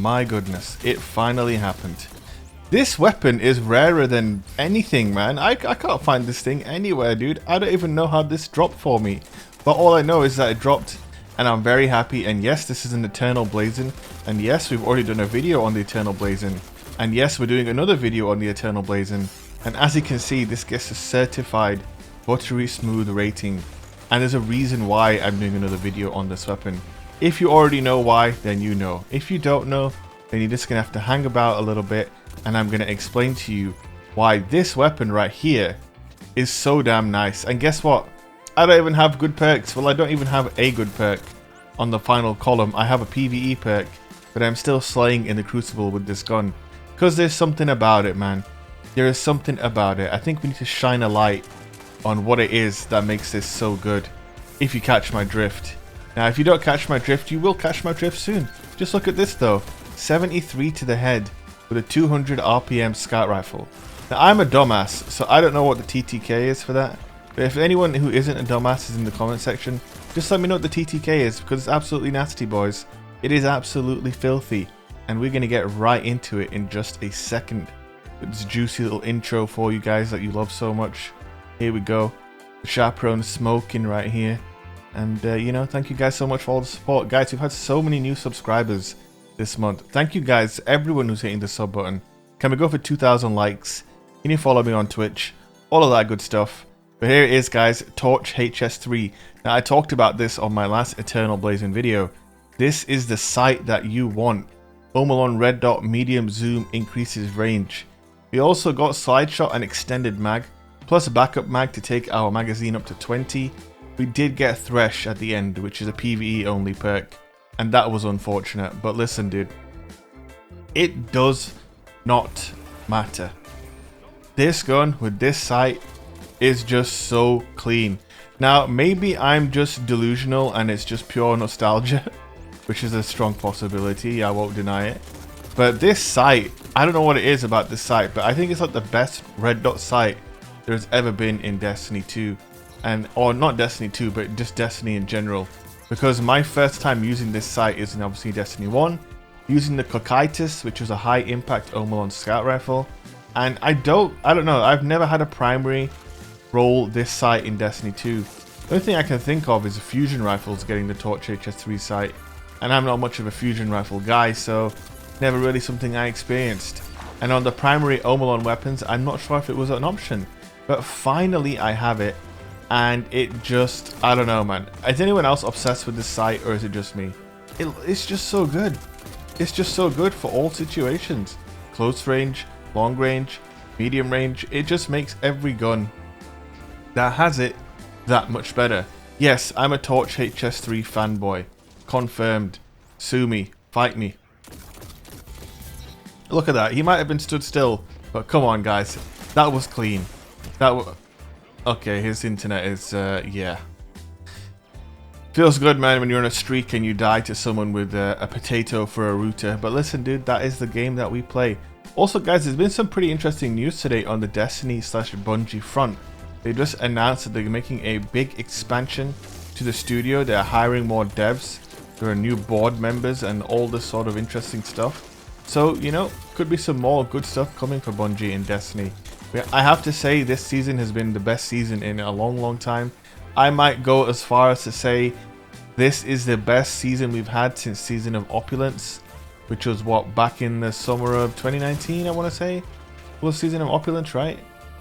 my goodness, it finally happened. This weapon is rarer than anything, man. I can't find this thing anywhere, dude. I don't even know how this dropped for me. But all I know is that it dropped, and I'm very happy. And yes, this is an Eternal Blazon. And yes, we've already done a video on the Eternal Blazon. And yes, we're doing another video on the Eternal Blazon. And as you can see, this gets a certified buttery smooth rating. And there's a reason why I'm doing another video on this weapon. If you already know why, then you know. If you don't know, then you're just going to have to hang about a little bit. And I'm going to explain to you why this weapon right here is so damn nice. And guess what? I don't even have good perks. Well, I don't even have a good perk on the final column. I have a PvE perk, but I'm still slaying in the Crucible with this gun. Because there's something about it, man. There is something about it. I think we need to shine a light on what it is that makes this so good. If you catch my drift. Now, if you don't catch my drift, you will catch my drift soon. Just look at this though. 73 to the head. With a 200 RPM scout rifle. Now I'm a dumbass, so I don't know what the TTK is for that. But if anyone who isn't a dumbass is in the comment section, just let me know what the TTK is, because it's absolutely nasty, boys. It is absolutely filthy, and we're gonna get right into it in just a second. With this juicy little intro for you guys that you love so much. Here we go. The chaperone smoking right here, and you know, thank you guys so much for all the support, guys. We've had so many new subscribers this month. Thank you guys, everyone who's hitting the sub button. Can we go for 2,000 likes? Can you follow me on Twitch? All of that good stuff. But here it is, guys, Torch HS3. Now, I talked about this on my last Eternal Blazon video. This is the sight that you want. Omelon red dot medium zoom increases range. We also got slide shot and extended mag, plus a backup mag to take our magazine up to 20. We did get Thresh at the end, which is a PvE only perk. And that was unfortunate, but listen, dude, it does not matter. This gun with this sight is just so clean. Now, maybe I'm just delusional and it's just pure nostalgia, which is a strong possibility, I won't deny it. But this sight, I don't know what it is about this sight, but I think it's like the best red dot sight there's ever been in Destiny 2. Or not Destiny 2, but just Destiny in general. Because my first time using this sight is in obviously Destiny 1, using the Cocytus, which was a high impact Omelon scout rifle, and I don't know, I've never had a primary roll this sight in Destiny 2. The only thing I can think of is the fusion rifles getting the Torch HS3 sight, and I'm not much of a fusion rifle guy, so never really something I experienced. And on the primary Omelon weapons, I'm not sure if it was an option, but finally I have it. And it just, I don't know, man. Is anyone else obsessed with this sight, or is it just me? It's just so good. It's just so good for all situations. Close range, long range, medium range. It just makes every gun that has it that much better. Yes, I'm a Torch HS3 fanboy. Confirmed. Sue me. Fight me. Look at that. He might have been stood still, but come on, guys. That was clean. That was... Okay, his internet is, yeah. Feels good, man, when you're on a streak and you die to someone with a potato for a router. But listen, dude, that is the game that we play. Also, guys, there's been some pretty interesting news today on the Destiny/Bungie front. They just announced that they're making a big expansion to the studio. They're hiring more devs. There are new board members and all this sort of interesting stuff. So, you know, could be some more good stuff coming for Bungie in Destiny. I have to say this season has been the best season in a long time. I might go as far as to say this is the best season we've had since Season of Opulence, which was what, back in the summer of 2019, I want to say was Season of Opulence, right?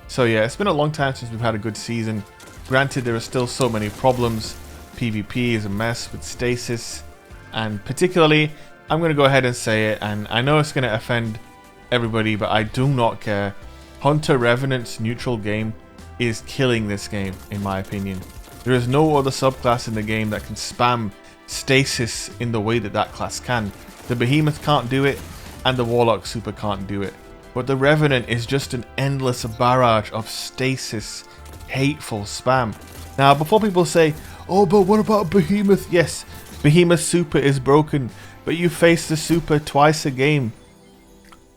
So yeah, it's been a long time since we've had a good season. Granted, there are still so many problems. PvP is a mess with stasis, and particularly, I'm going to go ahead and say it, and I know it's going to offend everybody, but I do not care. Hunter Revenant's neutral game is killing this game, in my opinion. There is no other subclass in the game that can spam stasis in the way that that class can. The Behemoth can't do it, and the Warlock Super can't do it. But the Revenant is just an endless barrage of stasis, hateful spam. Now, before people say, oh, but what about Behemoth? Yes, Behemoth Super is broken, but you face the Super twice a game.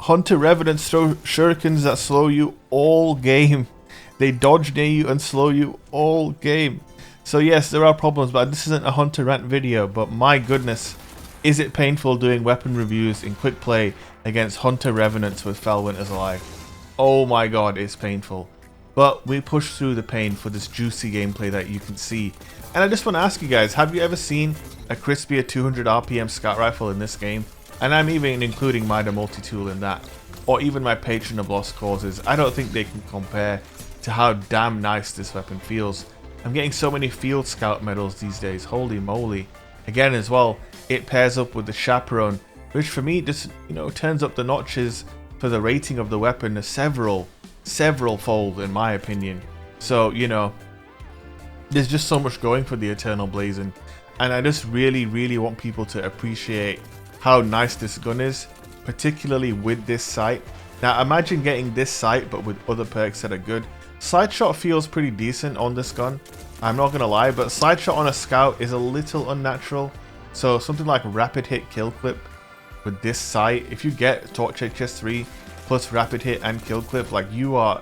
Hunter Revenants throw shurikens that slow you all game. They dodge near you and slow you all game. So yes, there are problems, but this isn't a Hunter rant video, but my goodness, Is it painful doing weapon reviews in quick play against Hunter Revenants with Felwinter's Lie? Oh my god, it's painful. But we push through the pain for this juicy gameplay that you can see. And I just want to ask you guys, have you ever seen a crispier 200 RPM scout rifle in this game? And I'm even including my multi-tool in that. Or even my Patron of Lost Causes. I don't think they can compare to how damn nice this weapon feels. I'm getting so many field scout medals these days, holy moly. Again as well, it pairs up with the Chaperone, which for me just, turns up the notches for the rating of the weapon several fold in my opinion. So, there's just so much going for the Eternal Blazon, and I just really want people to appreciate how nice this gun is, particularly with this sight. Now imagine getting this sight but with other perks that are good. Side shot feels pretty decent on this gun, I'm not gonna lie, but side shot on a scout is a little unnatural. So something like rapid hit kill clip with this sight, if you get Torch HS3 plus rapid hit and kill clip, like you are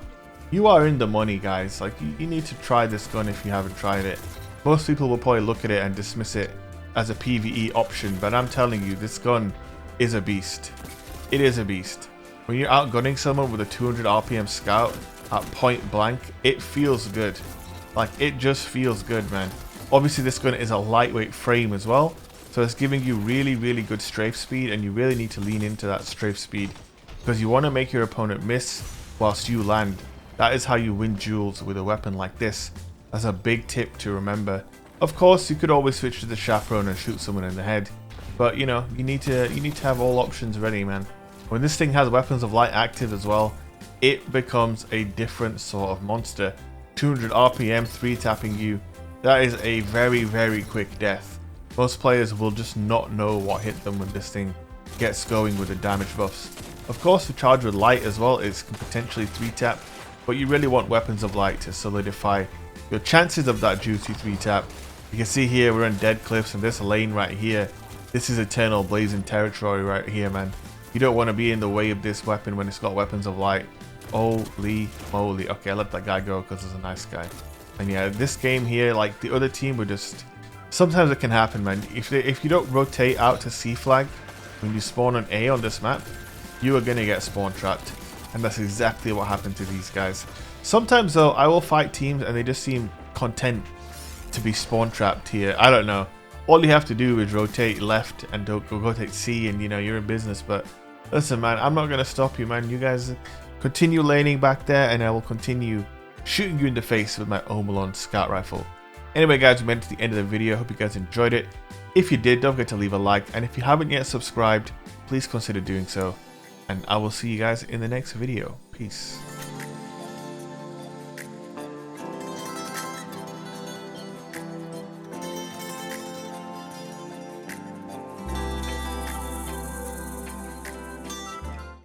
in the money, guys. Like you need to try this gun if you haven't tried it. Most people will probably look at it and dismiss it as a PvE option, but I'm telling you, this gun is a beast. It is a beast. When you're outgunning someone with a 200 RPM scout at point blank, it feels good. Like it just feels good, man. Obviously this gun is a lightweight frame as well, so it's giving you really good strafe speed, and you really need to lean into that strafe speed because you want to make your opponent miss whilst you land. That is how you win duels with a weapon like this. That's a big tip to remember. Of course, you could always switch to the Chaperone and shoot someone in the head, but you need to have all options ready, man. When this thing has weapons of light active as well, it becomes a different sort of monster. 200 RPM 3-tapping you. That is a very quick death. Most players will just not know what hit them when this thing gets going with the damage buffs. Of course, the charge with light as well is potentially 3-tap, but you really want weapons of light to solidify your chances of that juicy 3-tap. You can see here we're in Dead Cliffs, and this lane right here, this is Eternal Blazon territory right here, man. You don't want to be in the way of this weapon when it's got weapons of light. Holy moly. Okay, I let that guy go because he's a nice guy. And yeah, this game here, like the other team would just... Sometimes it can happen, man. If you don't rotate out to C flag when you spawn on A on this map, you are going to get spawn trapped. And that's exactly what happened to these guys. Sometimes though, I will fight teams and they just seem content to be spawn trapped here. I don't know. All you have to do is rotate left and don't go rotate C, and you're in business. But listen, man, I'm not going to stop you, man. You guys continue laning back there, and I will continue shooting you in the face with my Omelon scout rifle. Anyway, guys, we made it to the end of the video. Hope you guys enjoyed it. If you did, don't forget to leave a like, and if you haven't yet subscribed, please consider doing so. And I will see you guys in the next video. Peace.